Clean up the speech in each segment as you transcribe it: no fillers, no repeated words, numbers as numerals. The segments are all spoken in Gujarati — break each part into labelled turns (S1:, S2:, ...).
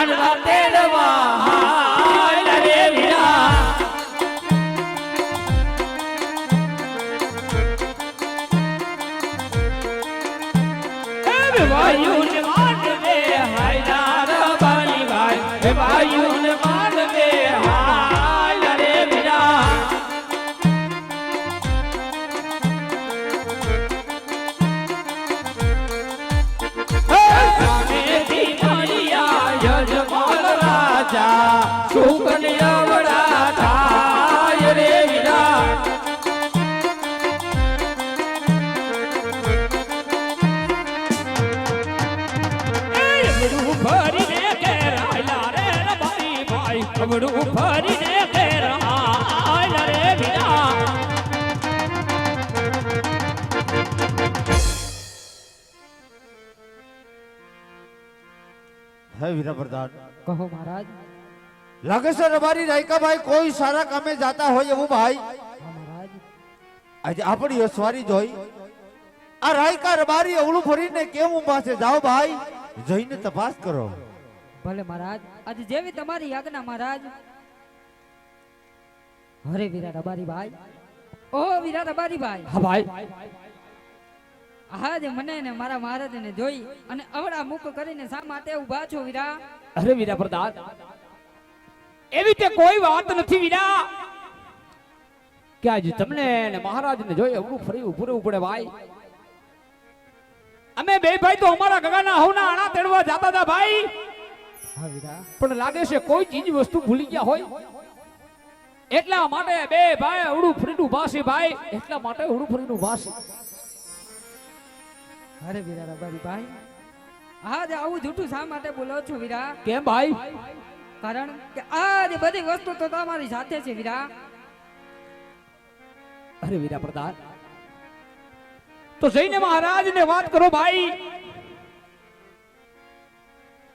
S1: હાડવા તેડવા હાલ રે વીરા વાયુ ને માંડવે હાયરા રબારી ભાઈ વાયુ ને માંડવે હાલ રે વીરા સુકન અવડા થાય રે વીરા અબડું ભરીને ઘેરાયલા રે રબારી ભાઈ અબડું ભરીને ઘેરાયલા રે વીરા
S2: હે વીરા પ્રધાન
S3: કહો મહારાજ
S2: લાગે છે રબારી રાયકા ભાઈ કોઈ સારા કામે જાતા હોય એવું ભાઈ
S3: મહારાજ
S2: આજે આપણી અસવારી જોઈ આ રાયકા રબારી અવળું ફરીને કેમ ઊભા છે જાઓ ભાઈ જઈને તપાસ કરો
S3: ભલે મહારાજ આજે જેવી તમારી આજ્ઞા મહારાજ હરે વીરા રબારી ભાઈ ઓ વીરા રબારી ભાઈ
S1: હા ભાઈ
S3: આજે મને ને મારા મહારાજને જોઈ અને અવળા મુખ કરીને શા માટે ઊભા છો વીરા
S1: અરે વીરા પ્રધાન એવી તે કોઈ વાત નથી વીરા કે આજે તમને ને મહારાજને જોઈ અવળું ફરી ઉભું રહેવું પડે ભાઈ અમે બે ભાઈ તો અમારા ગગાના હવના આણા તેડવા જાતા હતા ભાઈ
S3: હા વીરા
S1: પણ લાગે છે કોઈ ચીજ વસ્તુ ભૂલી ગયા હોય એટલા માટે બે ભાઈ અવળું ફરીનું ભાષે ભાઈ એટલા માટે અવળું ફરીનું ભાષે
S3: અરે વીરા રબારી ભાઈ આજે આવું જૂઠું શા માટે બોલો છો વીરા
S1: કેમ ભાઈ
S3: કારણ કે આજ બધી વસ્તુ તો તમારી સાથે છે વીરા
S1: અરે વીરા પ્રધાન તો જઈને મહારાજને વાત કરો ભાઈ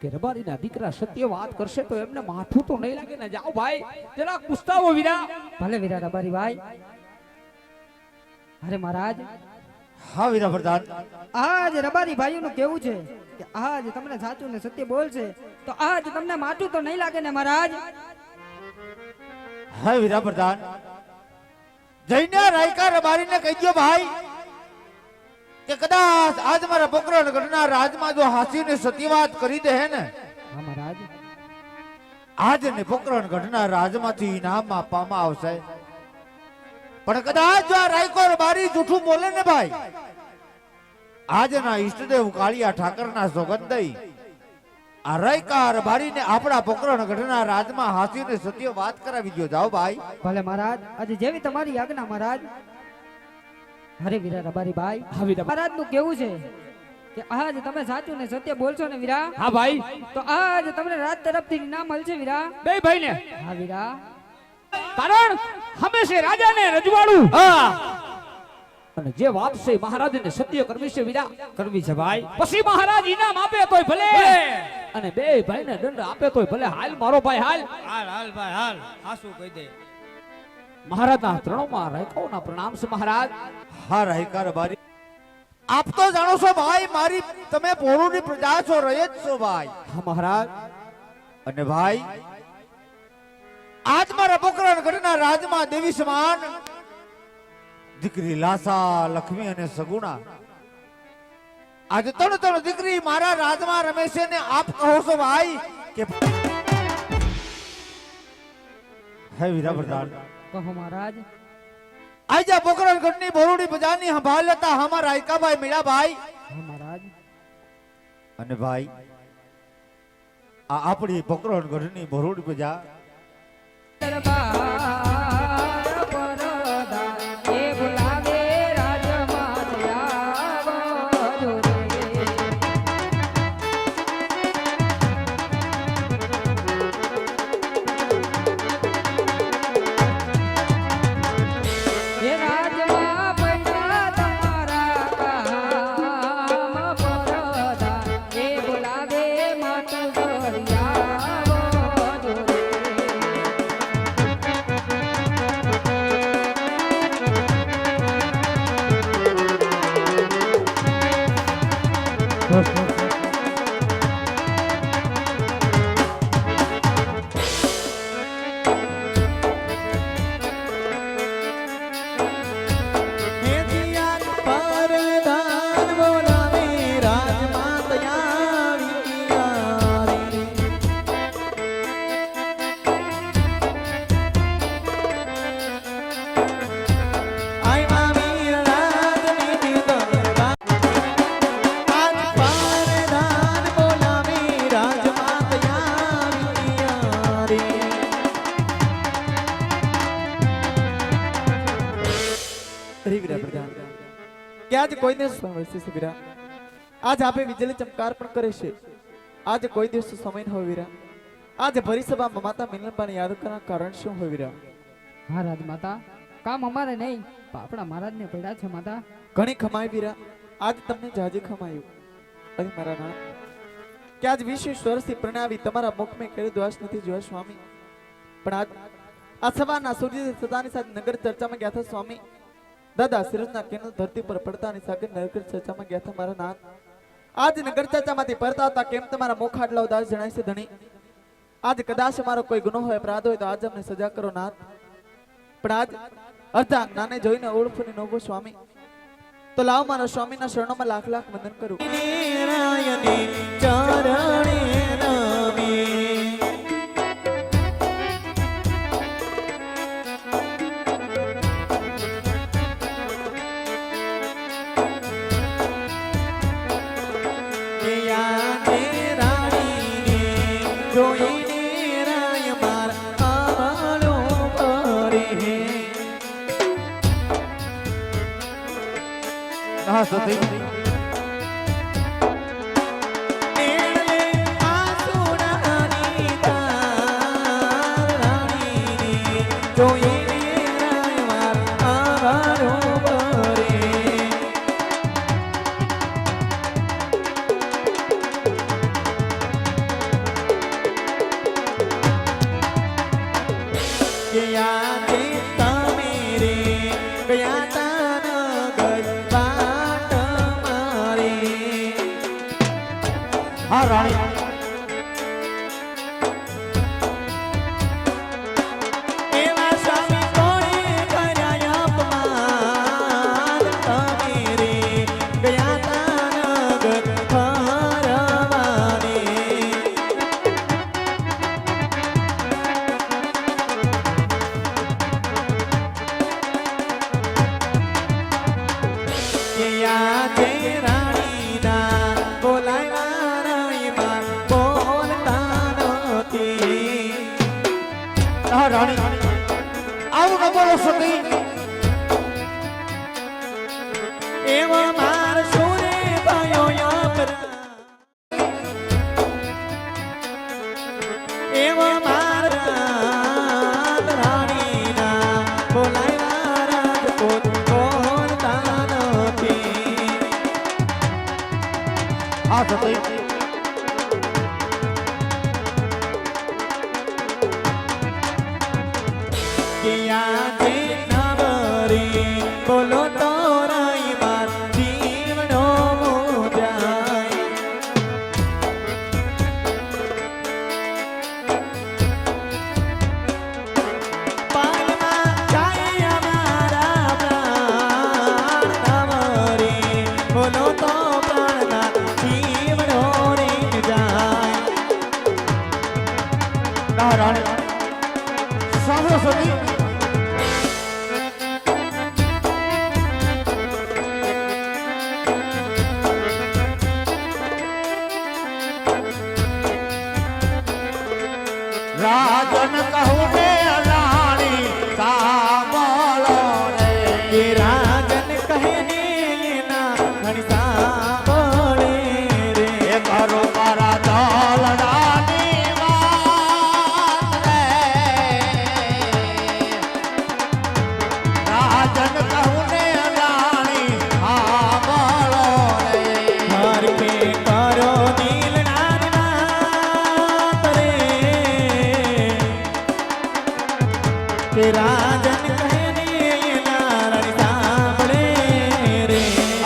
S1: કે રબારીના દીકરા સત્ય વાત કરશે તો એમને માથું તો નહીં લાગે ને જાઓ ભાઈ જરા પૂછતાવો વીરા
S3: ભલે વીરા રબારી ભાઈ અરે મહારાજ
S2: હા વીરા પ્રધાન
S3: આજ રબારી ભાઈઓનું કેવું છે કે આજ તમને સાચું ને સત્ય બોલશે તો આજ તમને માથું તો નહીં લાગે ને મહારાજ
S2: હા વીરા પ્રધાન જઈને રાયકા રબારીને કહી દો ભાઈ કે કદાચ આજ મારા પોકરણ ગઢના રાજમાં જો હાસીને સત્ય વાત કરી દે હે ને
S3: હા મહારાજ
S2: આજ ને પોકરણ ગઢના રાજમાંથી ઇનામ આપવામાં આવશે પણ કદાચ જો આ રાયકો રબારી જૂઠું બોલે ને ભાઈ આજના ઈષ્ટદેવ કાળિયા ઠાકરના સોગંદ દઈ આ રાયકા રબારીને આપણા પોકરણ ગઢના રાજમાં હાસીને સત્ય વાત કરાવી દો જાઓ ભાઈ
S3: ભલે મહારાજ આજે જેવી તમારી આજ્ઞા મહારાજ હરે વીરા રબારી ભાઈ
S1: હા વીરા
S3: મહારાજ નું કેવું છે કે આજ તમે સાચું ને સત્ય બોલશો ને વીરા
S1: હા ભાઈ
S3: તો આજ તમને રાજ તરફથી ઇનામ મળશે વીરા
S1: બે ભાઈ ને
S3: હા વીરા
S1: કારણ હંમેશા રાજાને રજવાડું હા અને જે વાત છે મહારાજને સત્ય કરવી છે વીરા કરવી છે ભાઈ પછી મહારાજ ઇનામ આપે તોય ભલે અને બે ભાઈને દંડ આપે તોય ભલે હાલ મારો ભાઈ હાલ
S4: હાલ હાલ ભાઈ હાલ હાસુ કહી દે
S1: મહારાજના ત્રણોમાં રાયકાઓના પ્રણામ છે મહારાજ
S2: હા રાયકા રબારી આપ તો જાણો છો ભાઈ મારી તમે પોરુની પ્રજા છો રહે જ છો ભાઈ
S1: હા મહારાજ
S2: અને ભાઈ આજ મારા પોકરણ ગઢના રાજમાં દેવી સમાન દીકરી લાસા લક્ષ્મી અને સગુણા આજે ત્રણ દીકરી મારા રાજમાં રમે છે ને આપ કહો છો ભાઈ કે હે વીરા પ્રધાન
S3: કહો મહારાજ
S2: આજે પોકરણ ગઢની બોરુડી પ્રજાની સંભાળ લેતા હમારા રાયકાભાઈ મીરા ભાઈ
S3: હા મહારાજ
S2: અને ભાઈ આ આપણી પોકરણ ગઢની બોરુડી પ્રજા
S3: દરબાર પરદા એ બોલાવે રાજમાં આવો જો રે રાજમાં પૈસા તમારા કામ પરદા એ બોલાવે માત દરિયાવો જો
S5: આજ કોઈ દિવસ વસે છે વીરા. આજ આપે વીજળી ચમકાર પણ કરે છે. આજ કોઈ દિવસ સમય ન હોય વીરા. આજ ભરી સભામાં માતા મિલનબાને યાદ કરવાના કારણ શું હોય વીરા?
S3: હા રાજમાતા, કામ અમારે નહીં પણ આપણા મહારાજને પડ્યા છે માતા.
S5: ઘણી ખમાય વીરા. આજ તમને જાજી ખમાયું. અરે મારા નાથ, કે આજ 20 વર્ષથી પ્રણાવી તમારા મુખ મેં કર્યો દ્વાસ નથી જોયા સ્વામી. પણ આજ આ સવારના સૂર્ય સદાની સાથે નગર ચર્ચામાં ગયા હતા સ્વામી. દાદા સિરજના કેનો ધરતી પર પડતાની સાથે નગર ચર્ચામાં ગયા હતા મારા નાથ. આજ નગર ચર્ચામાંથી પરતા હતા કેમ તમારા મુખ આટલા ઉદાસ જણાય છે ધણી? આજ કદાચ મારો કોઈ ગુનો હોય અપરાધ હોય તો આજ અમને સજા કરો નાથ. પણ આજ અર્ધા જ્ઞાને જોઈને ઓળખુને નોબો સ્વામી. તો લાવ મારા સ્વામીના શરણોમાં લાખ લાખ વંદન કરું.
S2: હા સતી હા રાણી હા રાણી આવું ન બોલો સતી.
S5: એવા માર સુરે થયો યાપરા. એવા માર રાણીના બોલાયા રાજપૂત બોલતા નથી.
S2: હા સતી
S5: બોલો તો રાઈ માર જીવનો મોજાય. પાલમાં જાય અમારા પ્રાણ તમારી. બોલો તો પ્રાણના જીવનો રીત જાય.
S2: હા રાણી સાંભળો સતી રાજન કહું ને રાણી સાંભળો રે.
S5: એ રાજન કહે ને ના ઘણી સાંભળે રે.
S2: એ કરો મારા દલડાની વાત રે. રાજન કહું ને રાણી સાંભળો રે.
S5: હર કે કરો દિલના વાત રે. કે રાજન કહે ને નારાયણ સાંભળે રે.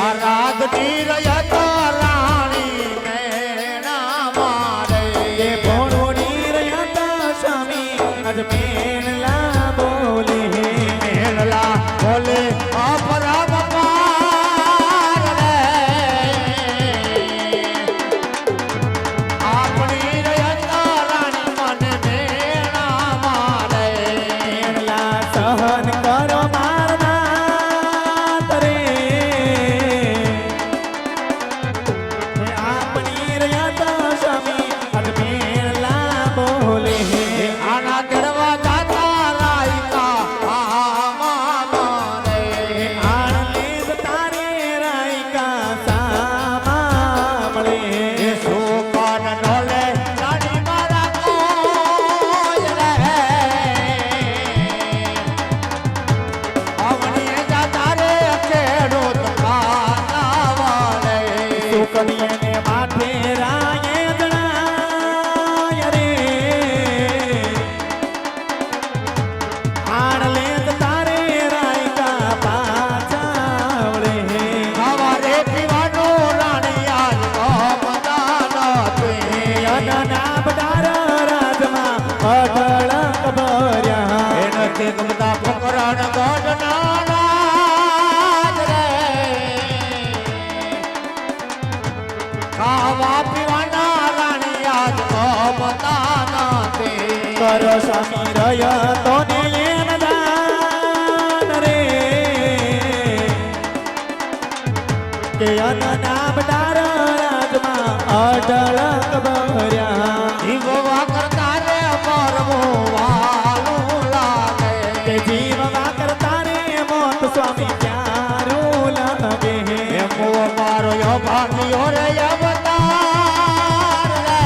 S2: આ રાગની રયતા રાણી મેણા મારે.
S5: એ ભોળોડી રહ્યા તા સ્વામી આજ મેણલા બોલે.
S2: મેળલા બોલે અપરામ પાર રે. આપણી રયતા રાણી મને મેણા મારે.
S5: મેણલા સહન કરો મારનાથ રે. એ આપણી રહ્યા તા સ્વામી આજ મેણલા બોલે.
S2: આના દરવાજા કે ગમતા પોકરણ ગઢના રાજ રે ખાવા પીવાના રાણી આજ ગમતા નથી
S5: કરો સ્વામી રય તો ને દાન રે કે અન નામ ડાર રાજમાં અઢળક ભર્યા
S2: જીવવા કરતા રે મરવું વાલું લાગે
S5: કે જીવવા કરતા રે મોત સ્વામી પ્યારું લાગે
S2: એમ મારો યો ભાગ્યો રે અવતાર રે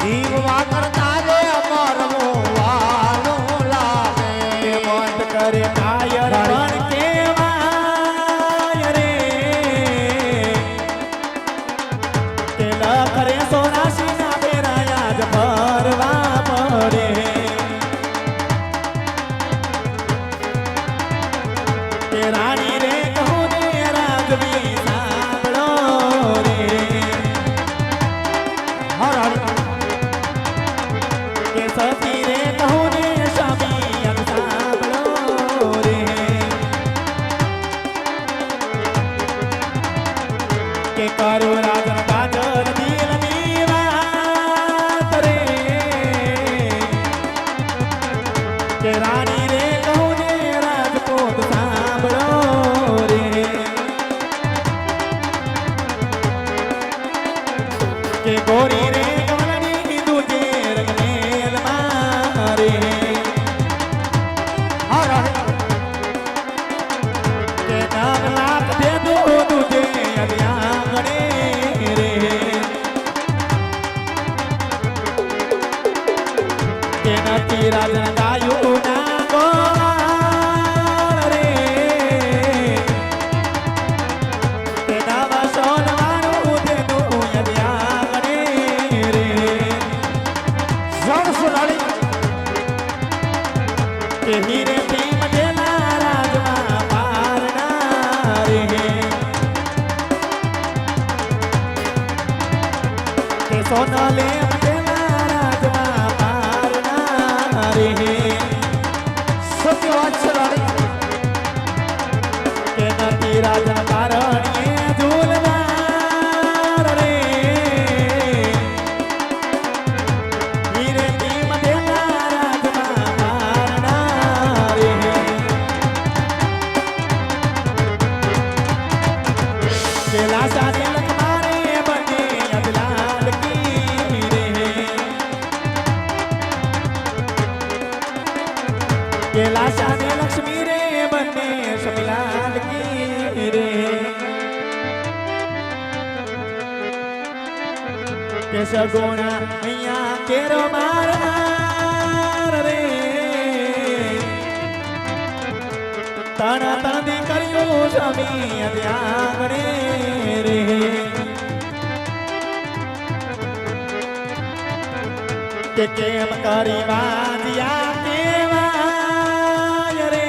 S2: જીવવા કરતા રે મરવું વાલું લાગે
S5: કે મોત કરે કાયર પણ કેવાય રે કે લખરે સોરાશી ના બેરાયા જ ભરવા પડે કે રાણી રે કહું ને રાજવી સાંભળો રે કે સતી રે કહું ને સ્વામી અન સાંભળો રે કે કરો રાજન કાજર દિલની વાત રે કે રાણી રે કહું ને રાજપૂત સાંભળો રે કે ગોરી રે કમલની દૂજે રંગનેલ મારે કે નામ લાખ દે દો દૂજે અભ્યાંગણે રે કે નથી રાજન ગાયું ના ગોળ રે કે નામ સોનવાણું દેનું અભ્યાંગણે રે કે હીરે ભીમ જેલા રાજમાં પારણા રે કે સોનલે જેલા રાજમાં પારણા રે
S2: સત્ય વાત છે રાણી
S5: કે નથી રાજન કારણીએ ઝૂલનાર રે હીરે ભીમ જેલા રાજમાં પારણા રે કે લાશા તિલક મારે બને અજલાલ કી રે કે લાશા ને લક્ષ્મી રે બને શમિલાલ કી રે કે સગુણા અહીંયા કેરો માર રે તણ તણ કર્યું સ્વામી અધ્યાગણે રે કે કેમ કરી વાંધ્યા કેવાય રે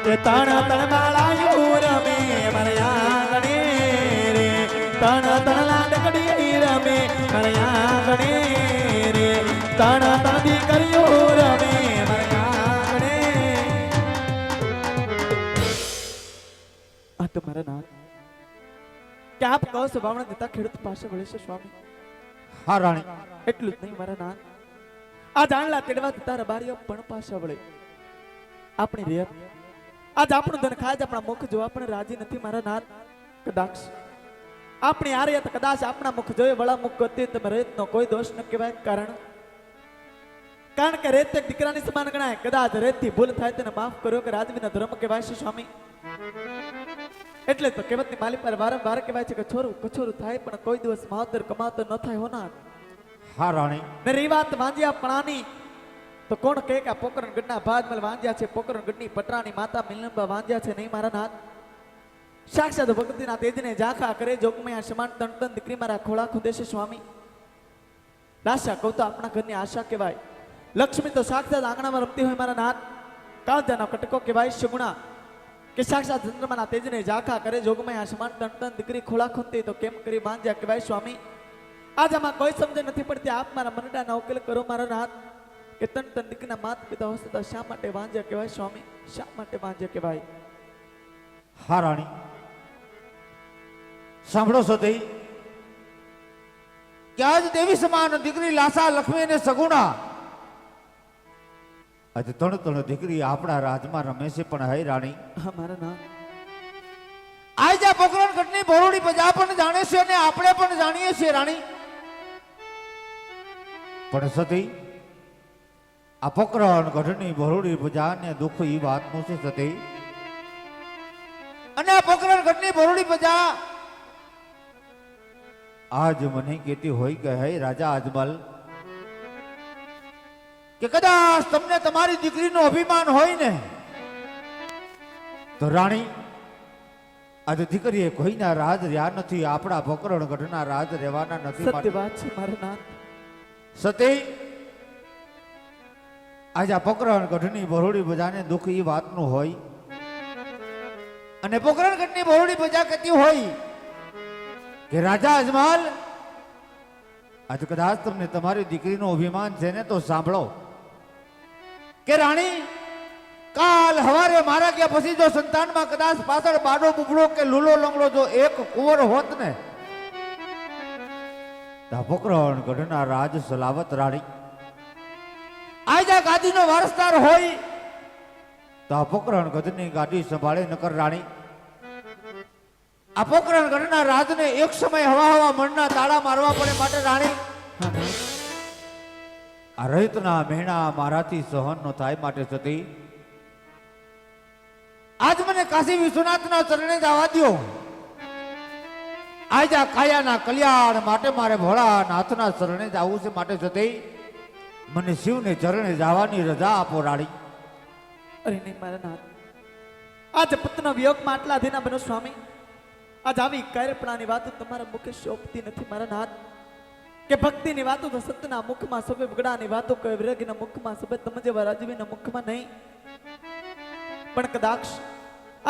S5: કે તણ તણ માળાયું રમે મારે આંગણે રે તણ તણ લાડકડી રમે મારે આંગણે રે તણ તણ દીકરીઓ રમે મારે આંગણે આ તો મારા નાથ કે આપ કહો છો બાવણા દેતા ખેડૂત પાસે વળે છે સ્વામી
S2: હા રાણી
S5: એટલું જ નહીં મારા નાથ આ જાણલા તેડવા તારા બારીઓ પણ પાછા વળે આપણી રેત આજ આપણું ધન ખાય જ આપણા મુખ જો આપણે રાજી નથી મારા નાથ કદાચ આપણી આ રેત કદાચ આપણા મુખ જોઈ વળા મુખ કરતી તમે રેતનો કોઈ દોષ ન કહેવાય કારણ કે રેત એક દીકરાની સમાન ગણાય કદાચ રેતથી ભૂલ થાય તેને માફ કર્યો કે રાજવીનો ધર્મ કહેવાય છે સ્વામી એટલે તો કહેવતની માલી પર વારંવાર કહેવાય છે કે છોરું કછોરું થાય પણ કોઈ દિવસ માવતર કમાતો ન થાય હોનાર
S2: હા રાણી
S5: ને રહી વાત વાંજ્યા પણાની તો કોણ કહે કે આ પોકરણગઢના ભાજમલ વાંજ્યા છે પોકરણગઢની પટરાની માતા મિલનબા વાંજ્યા છે નહીં મારા નાથ સાક્ષાત ભક્તિના તેજને ઝાંખા કરે જોગમય આ સમાન તન તન દીકરી મારા ખોળા ખુદે છે સ્વામી દાશા કહું તો આપણા ઘરની આશા કહેવાય લક્ષ્મી તો સાક્ષાત આંગણામાં રમતી હોય મારા નાથ કાળજાનો કટકો કહેવાય સુગુણા કે સાક્ષાત ચંદ્રમાના તેજને ઝાંખા કરે જોગમય આ સમાન તન તન દીકરી ખોળા ખૂંદતી તો કેમ કરી વાંજ્યા કહેવાય સ્વામી આજ આમાં કોઈ સમજ નથી પડતી. આપ મારા મનડાના ઉકેલ કરો મારા નાથ. કે તન તન દીકરીના માત પિતા હોતા શા માટે વાંજ્યા કહેવાય સ્વામી? શા માટે વાંજ્યા કહેવાય?
S2: હા રાણી, સાંભળો સતી, કે આજ દેવી સમાન દીકરી લાસા લક્ષ્મી અને સગુણા આજે ત્રણ ત્રણ દીકરી આપણા રાજમાં રમે છે. પણ હે રાણી,
S5: હા મારા નાથ.
S2: આજ આ પોકરણ ગઢની ભોરડી પ્રજા પણ જાણે છે અને આપણે પણ જાણીએ છીએ રાણી. પણ સતી, આ પોકરણ ગઢની ભોરડી પ્રજાને દુઃખ એ વાતનું છે સતી. અને આ પોકરણ ગઢની ભોરડી પ્રજા આજ મને કહેતી હોય કે હે રાજા અજમલ, કે કદાચ તમને તમારી દીકરીનું અભિમાન હોય ને તો રાણી, આજે દીકરીએ કોઈના રાજ રહ્યા નથી. આપણા પોકરણ ગઢના રાજ રહેવાના નથી.
S5: સત્ય વાત છે મારા નાથ.
S2: સતી, આજે આ પોકરણ ગઢની બરોડી બજાને દુઃખ એ વાતનું હોય. અને પોકરણ ગઢની બરોડી બજા કહેતી હોય કે રાજા અજમલ, આજે કદાચ તમને તમારી દીકરીનું અભિમાન છે ને તો સાંભળો કે રાણી, કાલ હવારે મારા ગયા પછી જો સંતાનમાં કદાચ પાછળ બાડો બુબડો કે લૂલો લંગડો જો એક કુંવર હોત ને તો પોકરણ ગઢના રાજ સલાવત રાણી. આજ આ ગાદીનો વારસદાર હોય તો આ પોકરણ ગઢની ગાદી સંભાળે નકર રાણી. આ પોકરણ ગઢના રાજને એક સમય હવા મણના તાળા મારવા પડે માટે રાણી, આ રહિતના મહેણા મારાથી સહન ન થાય માટે સતી, આજ મને કાશી વિશ્વનાથના ચરણે જવા દો. આજ આ કાયાના કલ્યાણ માટે મારે ભોળાનાથના ચરણે જવું છે માટે સતી, મને શિવને ચરણે જવાની રજા આપો રાણી.
S5: અરે નહીં મારા નાથ, આજ પુત્રના વિયોગમાં આટલા અધીના બનો સ્વામી. આજ આવી કાયરપણાની વાતો તમારા મુખે શોભતી નથી મારા નાથ. કે ભક્તિની વાતો તો સતના મુખમાં સભે બગડાની વાતો કહે વિરગીના મુખમાં સભે તમે જેવા રાજવીના મુખમાં નહીં. પણ કદાચ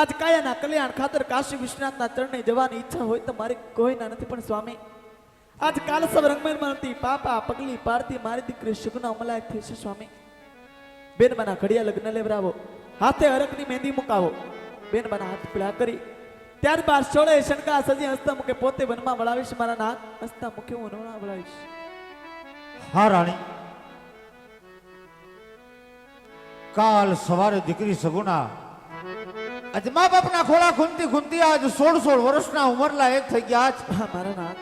S5: આજ કાયાના કલ્યાણ ખાતર કાશી વિશ્વનાથના ચરણે જવાની ઈચ્છા હોય તો મારી કોઈના નથી. પણ સ્વામી, આજ કાલ સબ રંગમેરમાં હતી પાપા પગલી પારતી મારી દીકરી સુગના અમલાયક થઈ છે સ્વામી. બેનબાના ઘડિયા લગ્ન લેવરાવો, હાથે હરકની મહેંદી મુકાવો, બેનબાના હાથ પીળા કરી ત્યારબાદ સોળે શણકા સજી હસ્તા મુખે પોતે વનમાં વળાવીશ મારા નાથ. હસ્તા મુખે હું વનમાં વળાવીશ.
S2: હા રાણી, કાલ સવારે દીકરી સગુણા આજ મા બાપના ખોળા ખૂંદતી ખૂંદતી આજ 16 વર્ષના ઉંમરના એક થઈ ગયા છે.
S5: હા મારા નાથ.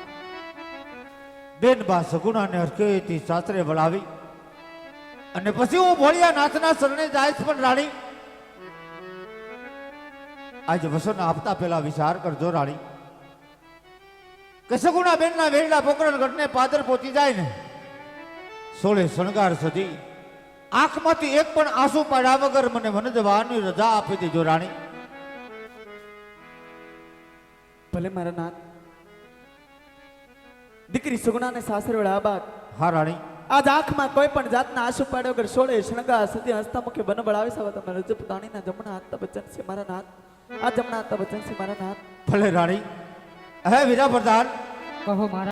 S2: બેન બા સગુણાને હરખેથી સાસરે વળાવી અને પછી હું ભોળિયા નાથના શરણે જાય પણ રાણી, આજે વસન આપતા પહેલા વિચાર કરજો રાણી, કે સગુણા બેનના વેરડા પોકરણ ગઢને પાદર પહોંચી જાય ને 16 શણગાર સજી આંખમાંથી એક પણ આંસુ પાડ્યા વગર મને વન જવાની રજા આપી દેજો રાણી.
S5: ભલે મારા નાથ. દીકરી સુગુણાને સાસરે વળ્યા બાદ
S2: હા રાણી,
S5: આજ આંખમાં કોઈ પણ જાતના આંસુ પાડ્યા વગર સોળે શણગાર સજી હસ્તા મુખે બન બળાવી સવા તમે રજપ દાણીના જમણા હાથતા બચન છે મારા નાથ. આ જમણા હાથતા બચન છે મારા નાથ.
S2: ભલે રાણી. હે વીરા પ્રધાન,
S3: કહો મારા